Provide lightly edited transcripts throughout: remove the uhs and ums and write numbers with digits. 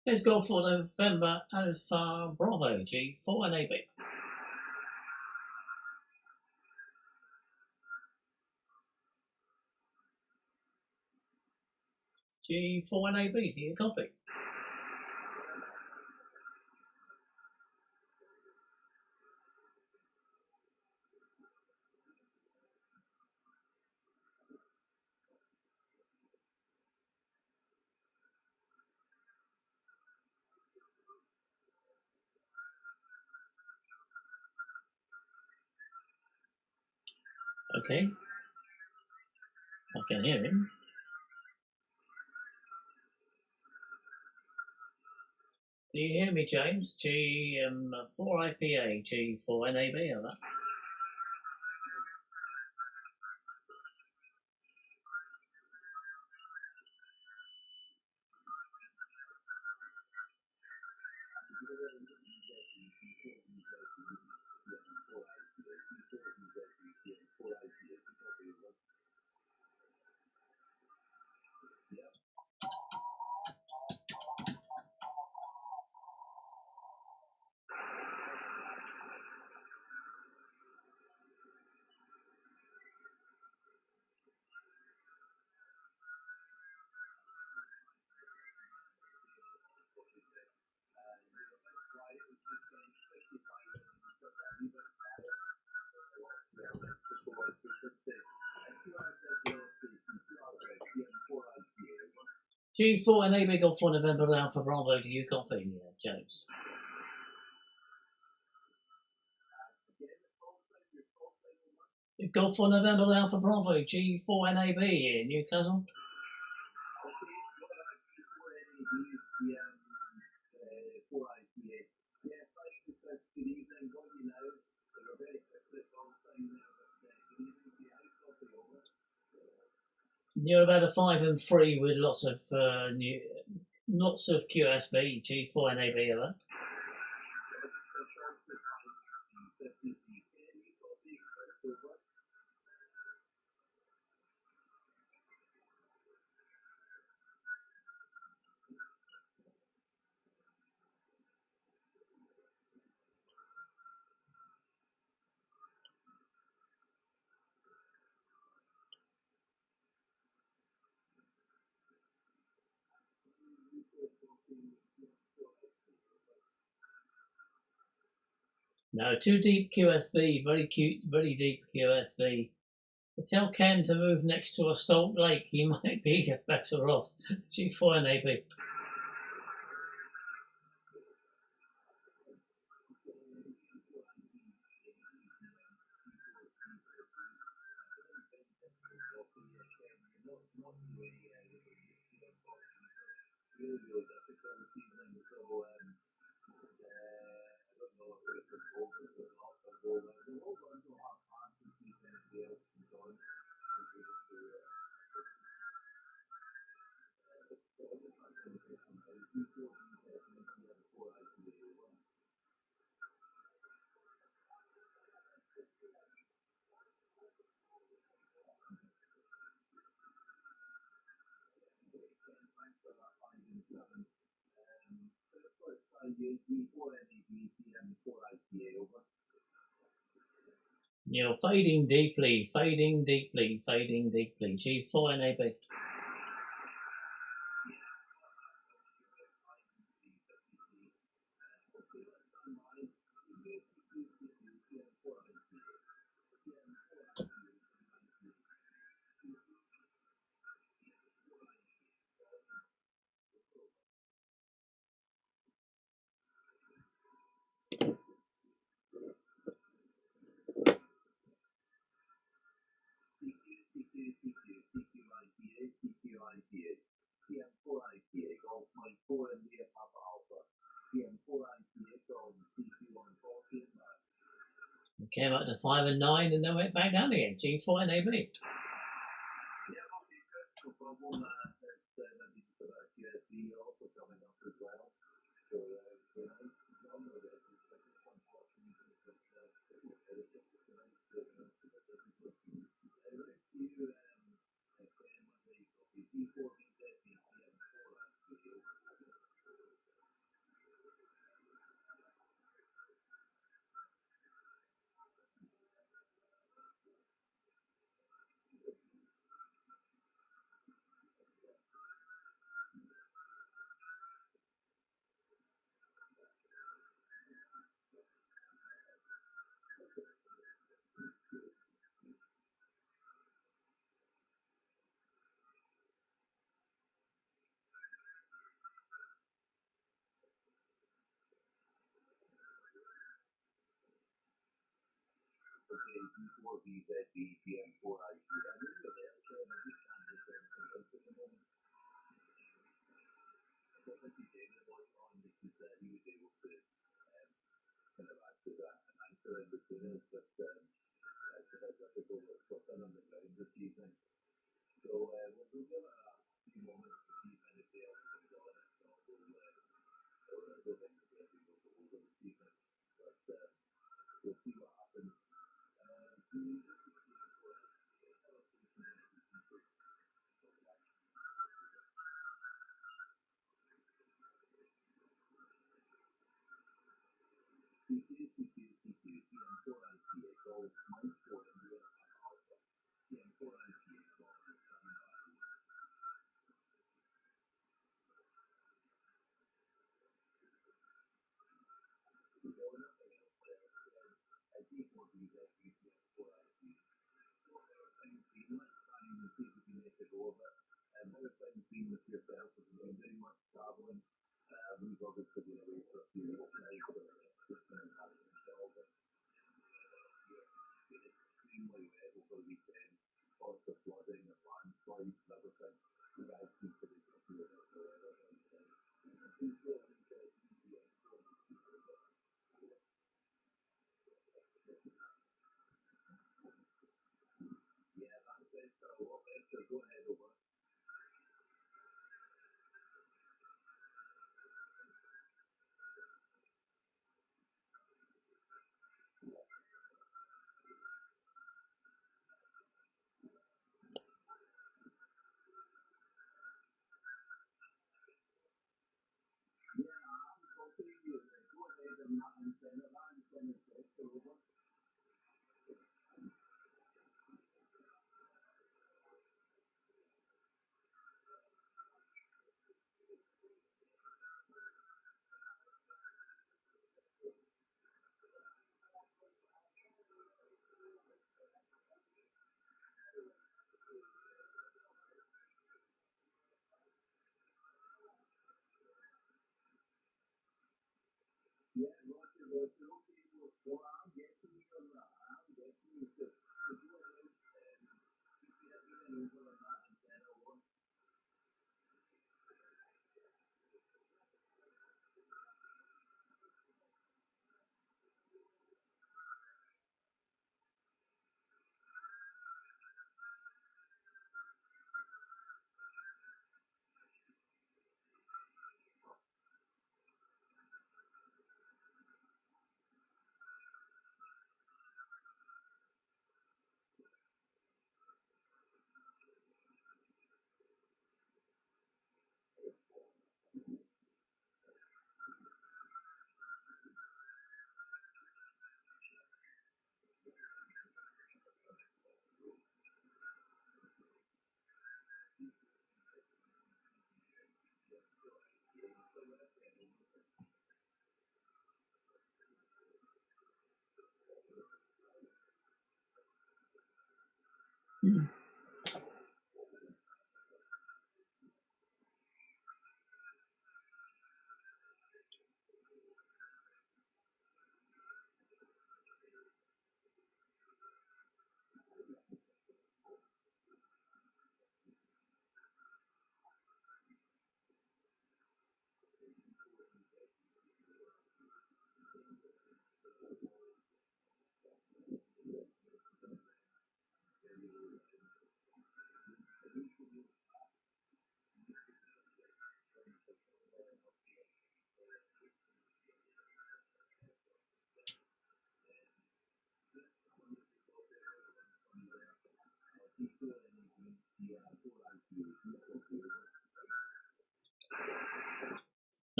Let's go for November Alpha Bravo G4 NAB. G4 NAB, do you copy? Okay. I can hear him. Do you hear me, James? G4 IPA, G4 NAB, or that? G4 NAB Golf for November Alpha Bravo, do you copy, James? Golf for November Alpha Bravo, G4 NAB in Newcastle. You're about a 5 and 3 with lots of QSB, G4 NAB, over. No, too deep QSB, very cute, very deep QSB. Tell Ken to move next to a salt lake. He might be better off. G4 NAB. You're fading deeply, fading deeply, fading deeply. G4 NAB. came up to 5 and 9 and then went back down again. G4 NAB.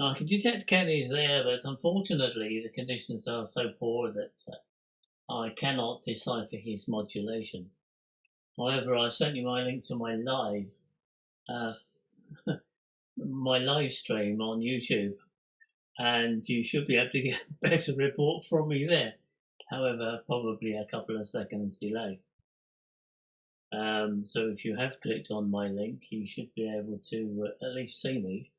I can detect Kenny's there, but unfortunately the conditions are so poor that I cannot decipher his modulation. However, I've sent you my link to my uh, my live stream on YouTube, and you should be able to get a better report from me there. However, probably a couple of seconds delay. So if you have clicked on my link, you should be able to at least see me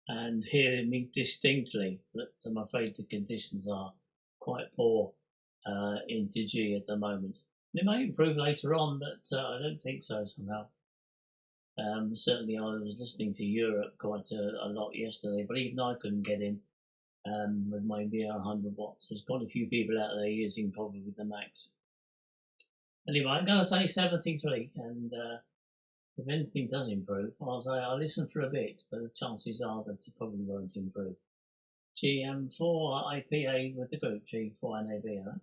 and hear me distinctly, but I'm afraid the conditions are quite poor in Digi at the moment. It may improve later on, but I don't think so somehow. Certainly I was listening to Europe quite a lot yesterday, but even I couldn't get in with my VR 100 watts. There's quite a few people out there using probably the max. Anyway, I'm going to say 73, and if anything does improve, I'll say I'll listen for a bit, but the chances are that it probably won't improve. GM4 IPA with the group, G4 NAB, huh?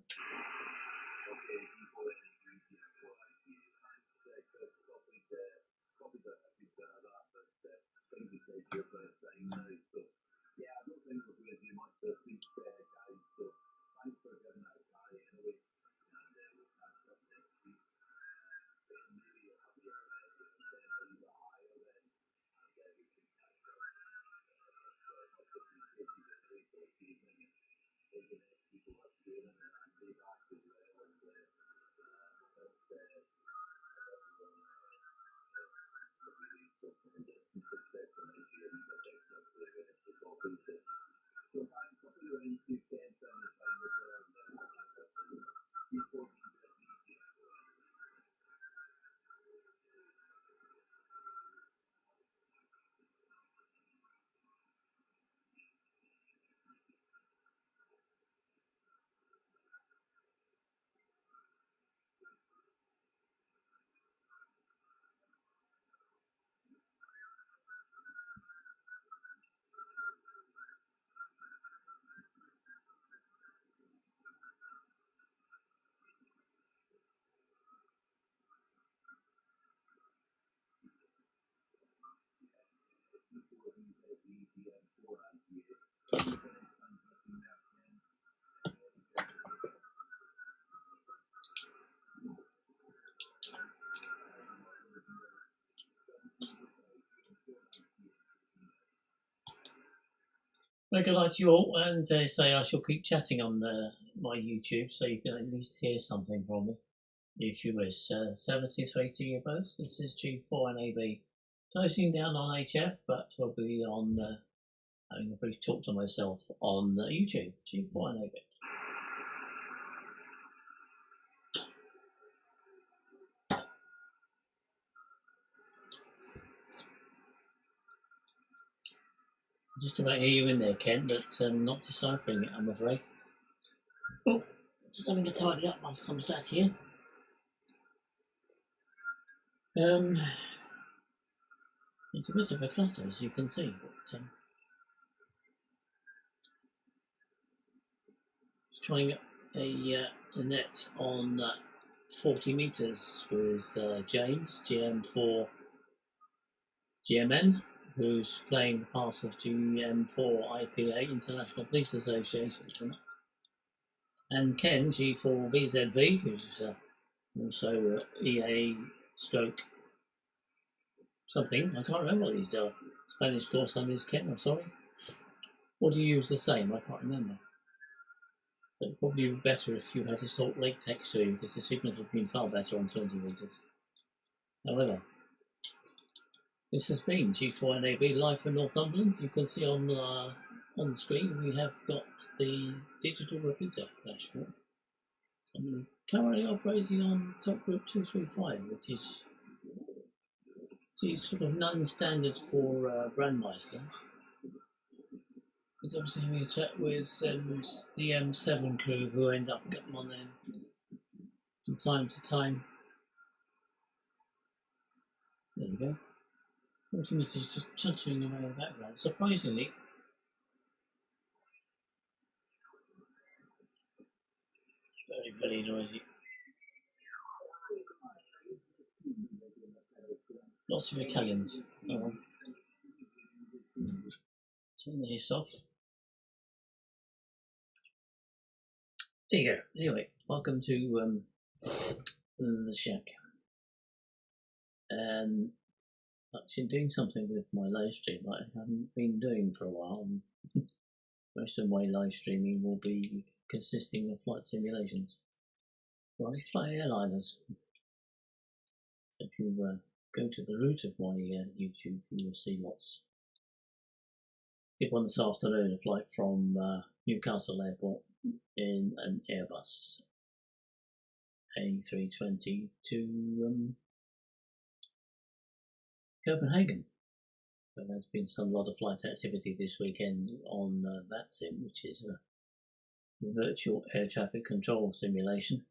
Good night to you all, and say I shall keep chatting on my YouTube, so you can at least hear something from me, if you wish. 73 to you both. This is G4 NAB, closing down on HF, but probably on, I'm going to probably talk to myself on YouTube, G4 NAB. Just about hear you in there, Ken, but not deciphering it, I'm afraid. Oh, just having a tidy up whilst I'm sat here. It's a bit of a clutter, as you can see, but just trying a net on 40 meters with James, GM4 GMN, who's playing the part of GM4 IPA, International Police Association tonight. And Ken, G4 VZV, who's also EA stroke something. I can't remember what his Spanish course on is, Ken, I'm sorry. Or do you use the same? I can't remember. But it'd probably be better if you had a Salt Lake next to you, because the signals would have been far better on 20 meters. However, this has been G4 NAB live from Northumberland. You can see on the screen we have got the digital repeater dashboard. I'm currently operating on top group 235, which is sort of non-standard for Brandmeister. He's obviously having a chat with the M7 crew, who end up getting on there from time to time. There you go. 40 meters just chuntering away in the background. Surprisingly, very, very noisy. Lots of Italians. Oh, well. turn this off. There you go. Anyway, welcome to the shack. Actually doing something with my live stream that I haven't been doing for a while. Most of my live streaming will be consisting of flight simulations. Well, I fly airliners. So if you go to the root of my YouTube, you will see lots. Did one this afternoon, a flight from Newcastle Airport in an Airbus A320 to Copenhagen. But there's been a lot of flight activity this weekend on VATSIM, which is a virtual air traffic control simulation.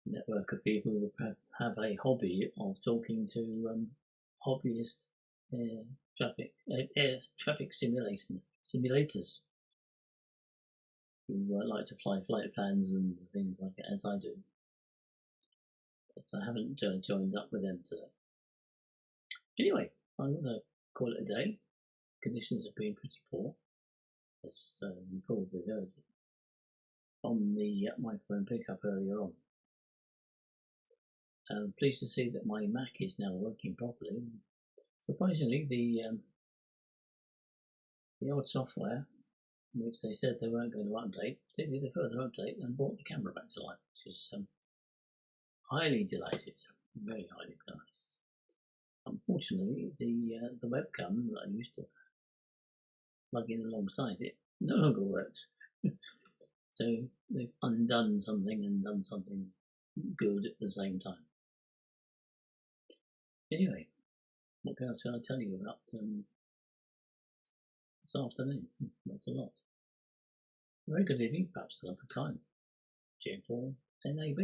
A network of people who have a hobby of talking to hobbyist air traffic simulators who like to fly flight plans and things like that, as I do. But I haven't joined up with them today. Anyway, I'm going to call it a day. Conditions have been pretty poor, as you probably heard on the microphone pickup earlier on. I'm pleased to see that my Mac is now working properly. Surprisingly, the old software, which they said they weren't going to update, they did a further update and brought the camera back to life, which is highly delighted, very highly delighted. Unfortunately, the webcam that I used to plug in alongside it no longer works. So they've undone something and done something good at the same time. Anyway, what else can I tell you about this afternoon? Not a lot. Very good evening, perhaps another time. J4 NAB.